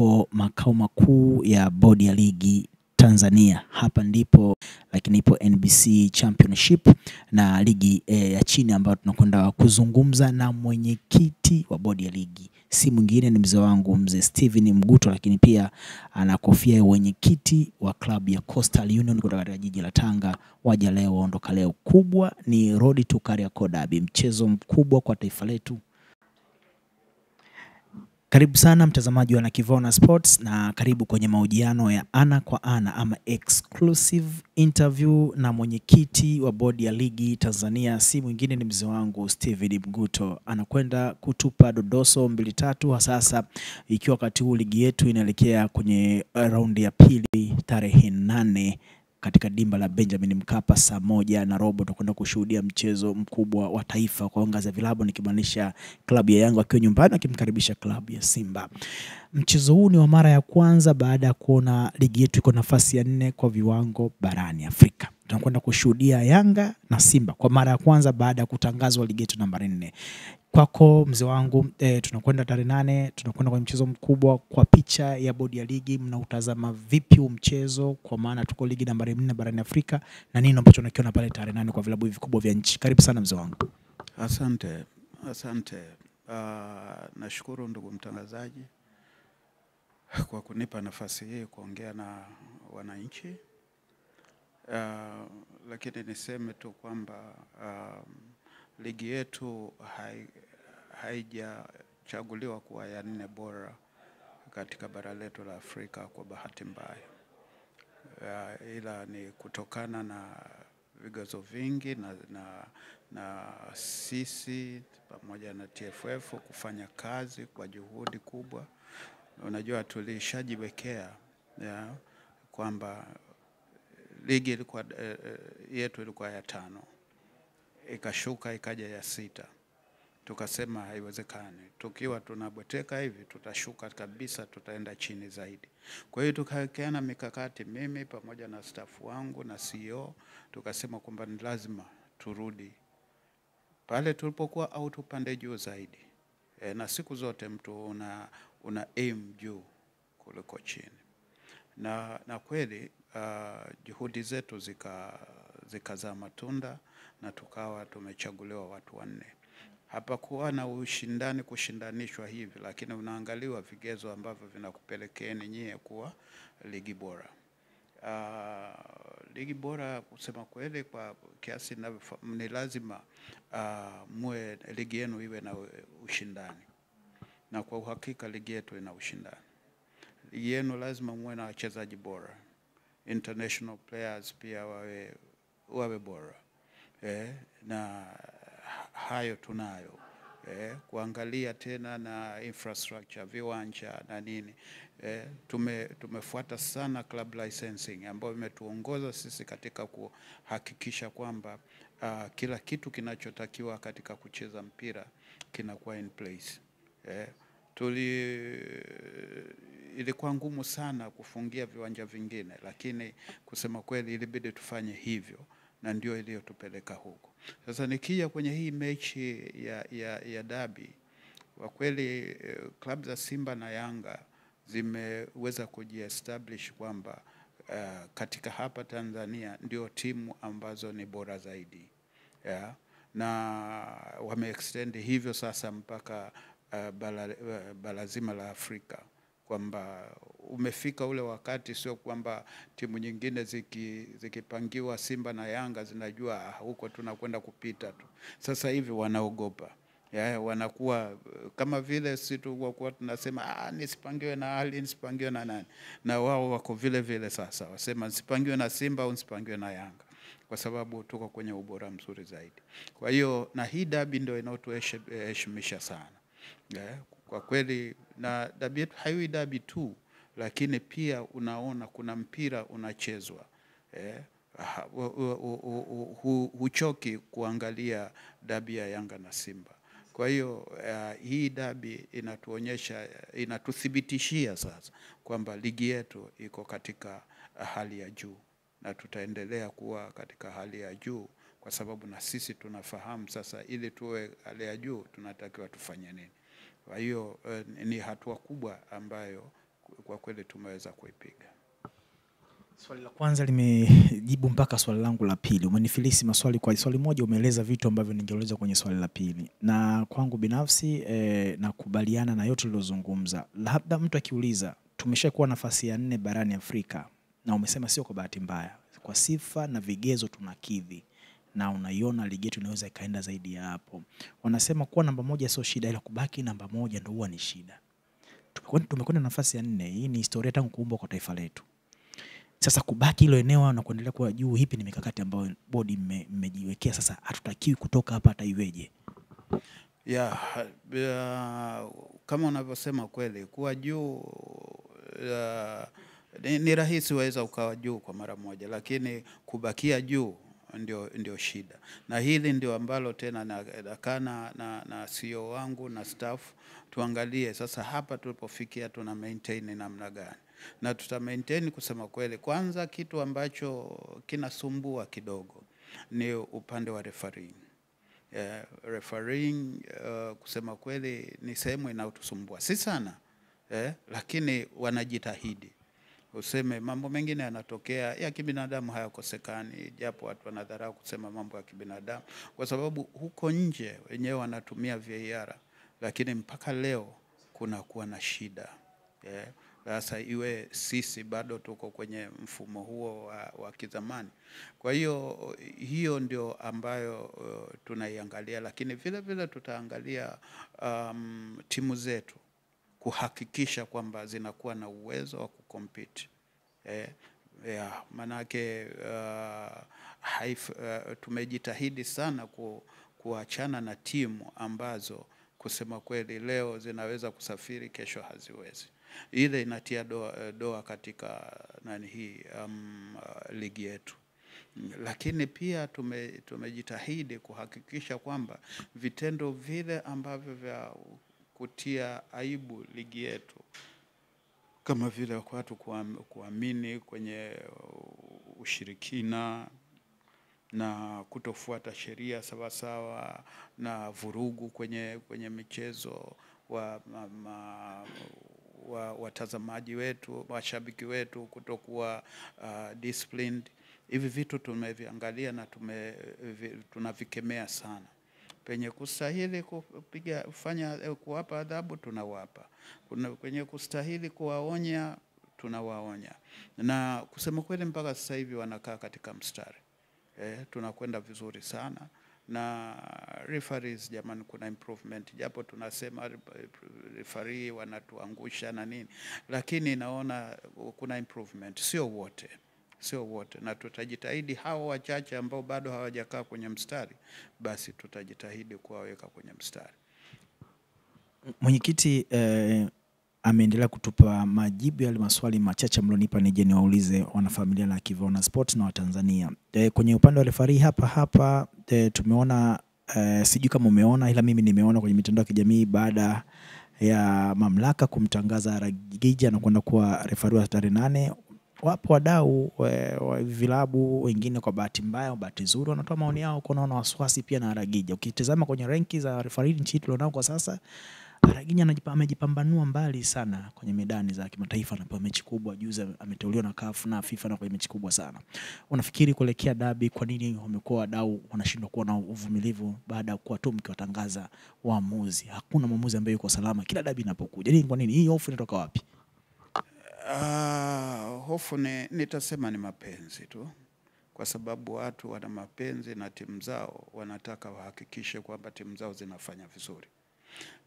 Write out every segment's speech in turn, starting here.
nipo makao makuu ya bodi ya ligi Tanzania. Hapa ndipo, lakini ipo NBC Championship na ligi ya chini ambayo tunakwenda kuzungumza na mwenyekiti wa bodi ya ligi. Si mwingine ni mzee wangu mzee Steven Mguto, lakini pia ana kofia ya mwenyekiti wa klabu ya Coastal Union kutoka katika jiji la Tanga. Waja leo waondoka leo. Kubwa ni Road to Kariakoo Derby, mchezo mkubwa kwa taifa letu. Karibu sana mtazamaji wa Nakivona Sports na karibu kwenye mahojiano ya ana kwa ana ama exclusive interview na mwenyekiti wa bodi ya ligi Tanzania. Si mwingine ni mzee wangu Steven Mguto. Anakwenda kutupa dodoso 2-3 sasa, ikiwa wakati huu ligi yetu inaelekea kwenye raundi ya pili tarehe 8 katika dimba la Benjamin Mkapa saa 1:15 tutakwenda kushuhudia mchezo mkubwa wa taifa kwa ngazi ya vilabu, nikimaanisha klabu ya Yanga akiwa nyumbani akimkaribisha klabu ya Simba. Mchezo huu ni wa mara ya kwanza baada ya kuona ligi yetu iko nafasi ya 4 kwa viwango barani Afrika. Tunakwenda kushuhudia Yanga na Simba kwa mara ya kwanza baada ya kutangazwa ligi yetu nambari 4. Kwako mzee wangu, tunakwenda tarehe 8, tunakwenda kwa mchezo mkubwa. Kwa picha ya bodi ya ligi, mnautazama vipi huu mchezo, kwa maana tuko ligi nambari 4 barani Afrika, na nini ambacho unakiona pale tarehe 8 kwa vilabu vikubwa vya nchi? Karibu sana mzee wangu. Asante. Nashukuru ndugu mtangazaji kwa kunipa nafasi hii kuongea na wananchi. Lakini niseme tu kwamba ligi yetu haijachaguliwa kuwa ya 4 bora katika bara letu la Afrika kwa bahati mbaya. Ila ni kutokana na vigezo vingi na sisi pamoja na TFF kufanya kazi kwa juhudi kubwa. Unajua tulishajiwekea kwamba ligi ilikuwa yetu ilikuwa ya 5, ikashuka ikaja ya 6. Tukasema haiwezekani, tukiwa tunabweteka hivi tutashuka kabisa, tutaenda chini zaidi. Kwa hiyo tukawekeana mikakati, mimi pamoja na staff wangu na CEO, tukasema kwamba ni lazima turudi pale tulipokuwa au tupande juu zaidi. Na siku zote mtu una aim juu kuliko chini. Na kweli juhudi zetu zikazaa matunda na tukawa tumechaguliwa watu 4. Hapakuwa na ushindani kushindanishwa hivi, lakini unaangaliwa vigezo ambavyo vinakupelekeeni nyie kuwa ligi bora. Ligi bora kusema kweli kwa kiasi ni lazima muwe ligi yenu iwe na ushindani. Na kwa uhakika ligi yetu ina ushindani. Ligi yenu lazima muwe na wachezaji bora. International players pia wawe bora. Na hayo tunayo. Kuangalia tena na infrastructure, viwanja na nini. Tumefuata sana club licensing ambayo imetuongoza sisi katika kuhakikisha kwamba kila kitu kinachotakiwa katika kucheza mpira kinakuwa in place. Ilikuwa ngumu sana kufungia viwanja vingine, lakini kusema kweli ilibidi tufanye hivyo na ndio iliyotupeleka huko. Sasa nikija kwenye hii mechi ya derby, kwa kweli klabu za Simba na Yanga zimeweza kujiestablish kwamba katika hapa Tanzania ndio timu ambazo ni bora zaidi. Na wameextend hivyo sasa mpaka bara zima la Afrika, kwamba umefika ule wakati sio kwamba timu nyingine zikipangiwa Simba na Yanga zinajua huko tunakwenda kupita tu. Sasa hivi wanaogopa. Wanakuwa kama vile sisi tulikuwa tunasema nisipangiwe na Ali, nisipangiwe na nani. Na wao wako vile vile sasa. Wasema nisipangiwe na Simba au nisipangiwe na Yanga, kwa sababu tuko kwenye ubora mzuri zaidi. Kwa hiyo na hii derby ndio inayotuheshimisha sana. Kwa kweli na derby yetu haiwi derby tu, lakini pia unaona kuna mpira unachezwa. Huchoki kuangalia derby ya Yanga na Simba. Kwa hiyo hii derby inatuonyesha, inatuthibitishia sasa kwamba ligi yetu iko katika hali ya juu na tutaendelea kuwa katika hali ya juu, kwa sababu na sisi tunafahamu sasa ili tuwe hali ya juu tunatakiwa tufanye nini. Kwa hiyo ni hatua kubwa ambayo kwa kweli tumeweza kuipiga. Swali la kwanza limejibu mpaka swali langu la pili. Umenifilisi maswali kwa swali moja, umeeleza vitu ambavyo ningeuliza kwenye swali la pili. Na kwangu binafsi nakubaliana na yote uliyozungumza. Labda mtu akiuliza, tumeshakuwa nafasi ya 4 barani Afrika na umesema sio kwa bahati mbaya. Kwa sifa na vigezo tunakidhi na unaiona ligi yetu inaweza ikaenda zaidi ya hapo. Wanasema kuwa namba 1 sio shida, ila kubaki namba 1 ndio huwa ni shida. Tumekwenda nafasi ya 4. Hii ni historia tangu kuumbwa kwa taifa letu. Sasa kubaki hilo eneo na kuendelea kuwa juu, hipi ni mikakati ambayo bodi mmejiwekea sasa, hatutakiwi kutoka hapa hata iweje? Kama unavyosema kweli, kuwa juu ni rahisi waweza ukawa juu kwa mara moja, lakini kubakia juu ndio shida. Na hili ndio ambalo tena na CEO wangu na staff tuangalie sasa hapa tulipofikia tuna maintain namna gani. Na tuta maintain kusema kweli. Kwanza kitu ambacho kinasumbua kidogo ni upande wa refereeing. Refereeing kusema kweli ni sehemu inayotusumbua. Si sana, lakini wanajitahidi. Useme mambo mengine yanatokea ya kibinadamu hayakosekani, japo watu wanadharau kusema mambo ya kibinadamu kwa sababu huko nje wenyewe wanatumia VAR, lakini mpaka leo kuna kuwa na shida. Sasa iwe sisi bado tuko kwenye mfumo huo wa kizamani. Kwa hiyo ndio ambayo tunaiangalia, lakini vile vile tutaangalia timu zetu kuhakikisha kwamba zinakuwa na uwezo wa kucompete. Manake tumejitahidi sana kuachana na timu ambazo kusema kweli leo zinaweza kusafiri, kesho haziwezi. Ile inatia doa katika ligi yetu. Lakini pia tumejitahidi kuhakikisha kwamba vitendo vile ambavyo vya kutia aibu ligi yetu, kama vile watu kuamini kwenye ushirikina na kutofuata sheria sawasawa na vurugu kwenye michezo, watazamaji wetu, washabiki wetu kutokuwa disciplined. Hivi vitu tumeviangalia na tunavikemea sana. Penye kustahili kuwapa adhabu tunawapa. Kwenye kustahili kuwaonya tunawaonya. Na kusema kweli mpaka sasa hivi wanakaa katika mstari. Tunakwenda vizuri sana. Na referees jamani, kuna improvement, japo tunasema referee wanatuangusha na nini, lakini naona kuna improvement. Sio wote, na tutajitahidi hao wachache ambao bado hawajakaa kwenye mstari, basi tutajitahidi kuwaweka kwenye mstari. Mwenyekiti ameendelea kutupa majibu ya maswali machache mlonipa nije niwaulize wanafamilia la Kivona Sports na Watanzania. Kwenye upande wa referee hapa tumeona, sijui kama umeona, ila mimi nimeona kwenye mitandao ya kijamii baada ya mamlaka kumtangaza Ragija na kwenda kuwa referee wa tarehe 8, wapo wadau wa vilabu wengine kwa bahati mbaya au bahati nzuri wanatoa maoni yao kunaona wasiwasi pia na Ragija. Ukitazama kwenye ranki za referee nchini tulionao kwa sasa, Ragija amejipambanua mbali sana kwenye medani za kimataifa, na mechi kubwa juzi ameteuliwa na CAF na FIFA na kwenye mechi kubwa sana. Unafikiri kuelekea dabi, kwa nini wamekuwa wadau wanashindwa kuwa na uvumilivu baada ya kuwa tu mkiwatangaza waamuzi? Hakuna mwamuzi ambaye yuko salama kila dabi inapokuja. Nini, kwa nini? Hii hofu inatoka wapi? Hofu nitasema ni mapenzi tu. Kwa sababu watu wana mapenzi na timu zao, wanataka wahakikishe kwamba timu zao zinafanya vizuri.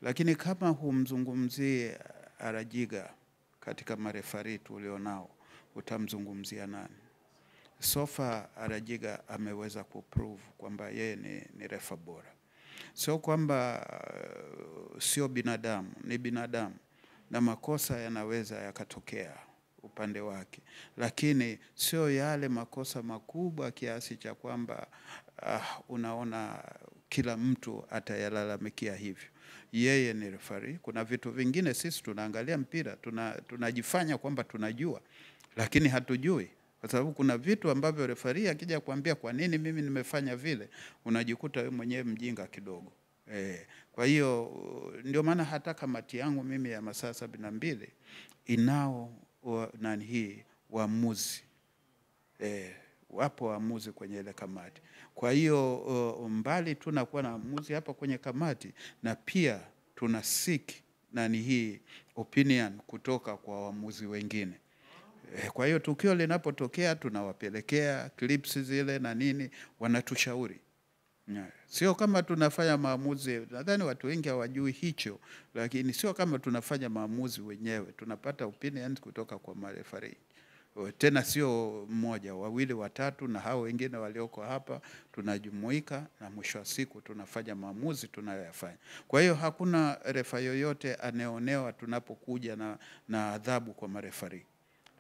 Lakini kama humzungumzie Arajiga katika marefari tulionao, utamzungumzia nani? Sofa Arajiga ameweza kuprove kwamba yeye ni refa bora. Sio kwamba sio binadamu, ni binadamu na makosa yanaweza yakatokea upande wake, lakini sio yale makosa makubwa kiasi cha kwamba unaona kila mtu atayalalamikia hivyo. Yeye ni referee. Kuna vitu vingine sisi tunaangalia mpira, tunajifanya kwamba tunajua, lakini hatujui. Kwa sababu kuna vitu ambavyo referee akija kuambia kwa nini mimi nimefanya vile, unajikuta wewe mwenyewe mjinga kidogo. Kwa hiyo ndio maana hata kamati yangu mimi ya masaa 72 inao waamuzi. Wapo waamuzi kwenye ile kamati. Kwa hiyo mbali tunakuwa na waamuzi hapa kwenye kamati, na pia tuna seek opinion kutoka kwa waamuzi wengine. Kwa hiyo tukio linapotokea tunawapelekea clips zile na nini, wanatushauri. Sio kama tunafanya maamuzi, nadhani watu wengi hawajui hicho, lakini sio kama tunafanya maamuzi wenyewe, tunapata opinions kutoka kwa marefari. Tena sio mmoja, wawili, watatu, na hao wengine walioko hapa tunajumuika, na mwisho wa siku tunafanya maamuzi tunayoyafanya. Kwa hiyo hakuna refa yoyote anayeonewa tunapokuja na adhabu kwa marefari.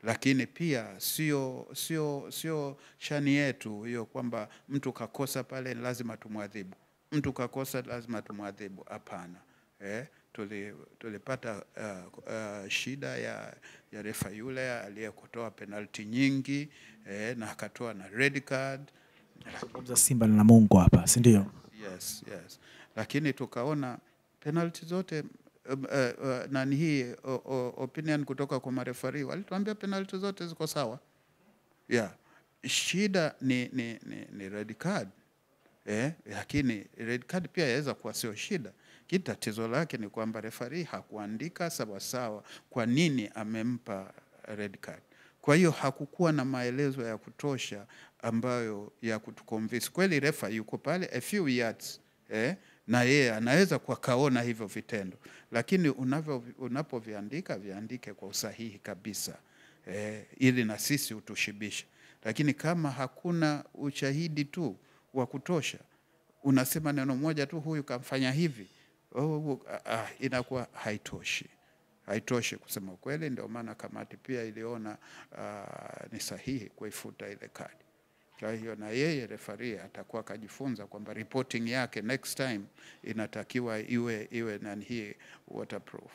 Lakini pia sio shani yetu hiyo kwamba mtu kakosa pale lazima tumwadhibu. Mtu kakosa lazima tumwadhibu, hapana. Tulipata shida ya refa yule aliyekutoa penalty nyingi, na akatoa na red card. Simba na Namungo hapa, si ndio? Yes. Lakini tukaona penalty zote opinion kutoka kwa marefari walituambia penalty zote ziko sawa. Shida ni red card. Lakini red card pia yaweza kuwa sio shida. Tatizo lake ni kwamba refari hakuandika sawa kwa nini amempa red card. Kwa hiyo hakukuwa na maelezo ya kutosha ambayo ya kutuconvince. Kweli refa yuko pale a few yards, na yeye anaweza kwa kaona hivyo vitendo, lakini unapoviandika viandike kwa usahihi kabisa, ili na sisi utushibishe. Lakini kama hakuna ushahidi tu wa kutosha, unasema neno moja tu, huyu kamfanya hivi, inakuwa haitoshi kusema kweli. Ndio maana kamati pia iliona ni sahihi kuifuta ile kadi. Kwa hiyo na yeye referee atakuwa kajifunza kwamba reporting yake next time inatakiwa iwe waterproof.